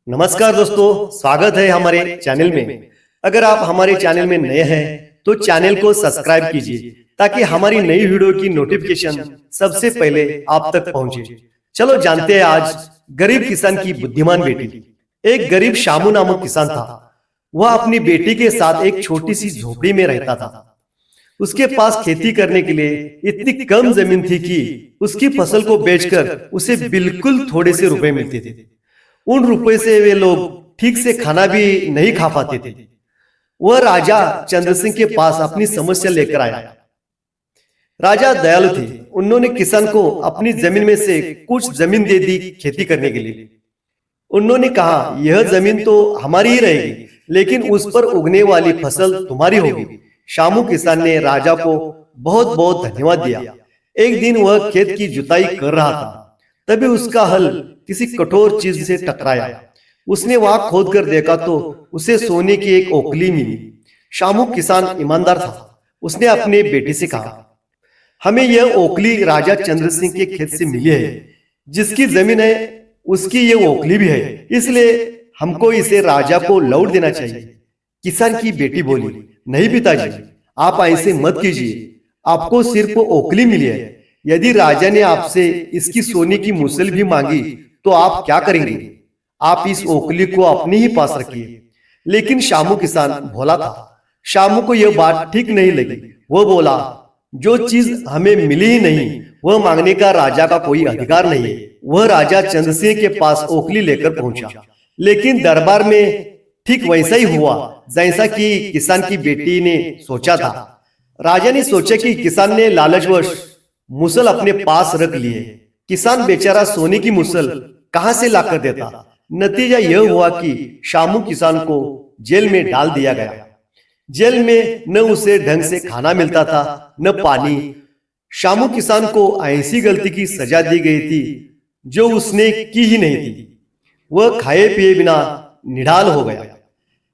नमस्कार दोस्तों, स्वागत है हमारे चैनल में। अगर आप हमारे चैनल में नए हैं तो चैनल को सब्सक्राइब कीजिए ताकि हमारी नई वीडियो की नोटिफिकेशन सबसे पहले आप तक पहुंचे। चलो जानते हैं आज गरीब किसान की बुद्धिमान बेटी। एक गरीब शामू नामक किसान था। वह अपनी बेटी के साथ एक छोटी सी झोपड़ी में रहता था। उसके पास खेती करने के लिए इतनी कम जमीन थी कि उसकी फसल को बेचकर उसे बिल्कुल थोड़े से रुपए मिलते थे। उन रुपए से वे लोग ठीक से खाना भी नहीं खा पाते थे। वह राजा चंद्र सिंह के पास अपनी समस्या लेकर आया। राजा दयालु थे। उन्होंने किसान को अपनी जमीन में से कुछ जमीन दे दी खेती करने के लिए। उन्होंने कहा, यह जमीन तो हमारी ही रहेगी, लेकिन उस पर उगने वाली फसल तुम्हारी होगी। शामू किसान ने राजा को बहुत बहुत धन्यवाद दिया। एक दिन वह खेत की जुताई कर रहा था, तभी उसका हल किसी कठोर चीज से टकराया। उसने वहां खोद कर देखा तो उसे सोने की एक ओखली मिली। शामू किसान ईमानदार था। उसने अपने बेटे से कहा, हमें यह ओखली राजा चंद्र सिंह के खेत से मिली है। जिसकी जमीन है उसकी यह ओखली भी है, इसलिए हमको इसे राजा को लौट देना चाहिए। किसान की बेटी बोली, नहीं पिताजी, आप ऐसे मत कीजिए। आपको सिर्फ ओखली मिली है। यदि राजा ने आपसे इसकी सोने की मुसल भी मांगी तो आप क्या करेंगे? आप इस ओखली को अपने ही पास रखिए। लेकिन शामू किसान भोला था। शामू को यह बात ठीक नहीं लगी। वह बोला, जो चीज हमें मिली ही नहीं वह मांगने का राजा का कोई अधिकार नहीं है। वह राजा चंद्र सिंह के पास ओखली लेकर पहुंचा, लेकिन दरबार में ठीक वैसा ही हुआ जैसा कि किसान की बेटी ने सोचा था। राजा ने सोचा कि किसान ने लालचवश मुसल अपने पास रख लिए। किसान बेचारा सोने की मुसल कहां से लाकर देता। नतीजा यह हुआ कि शामू किसान को जेल में डाल दिया गया। जेल में न उसे ढंग से खाना मिलता था न पानी। शामू किसान को ऐसी गलती की सजा दी गई थी जो उसने की ही नहीं थी। वह खाए पिए बिना निढाल हो गया।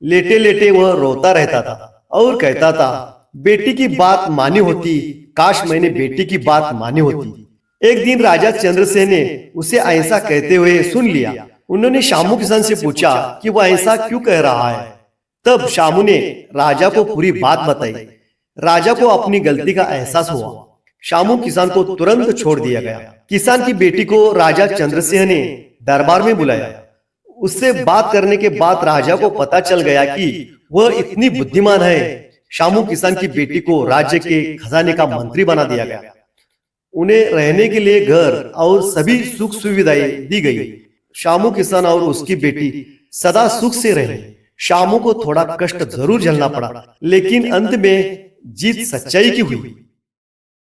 लेटे लेटे वह रोता रहता था और कहता था, बेटी की बात मानी होती, काश मैंने बेटी की बात मानी होती। एक दिन राजा चंद्रसेन ने उसे ऐसा कहते हुए सुन लिया। उन्होंने शामू किसान से पूछा कि वह ऐसा क्यों कह रहा है। तब शामू ने राजा को पूरी बात बताई। राजा को अपनी गलती का एहसास हुआ। शामू किसान को तुरंत छोड़ दिया गया। किसान की बेटी को राजा चंद्रसेन ने दरबार में बुलाया। उससे बात करने के बाद राजा को पता चल गया कि वह इतनी बुद्धिमान है। शामू किसान की बेटी को राज्य के खजाने का मंत्री बना दिया गया। उन्हें रहने के लिए घर और सभी सुख सुविधाएं दी गई। शामू किसान और उसकी बेटी सदा सुख से रहे। शामू को थोड़ा कष्ट जरूर झेलना पड़ा, लेकिन अंत में जीत सच्चाई की हुई।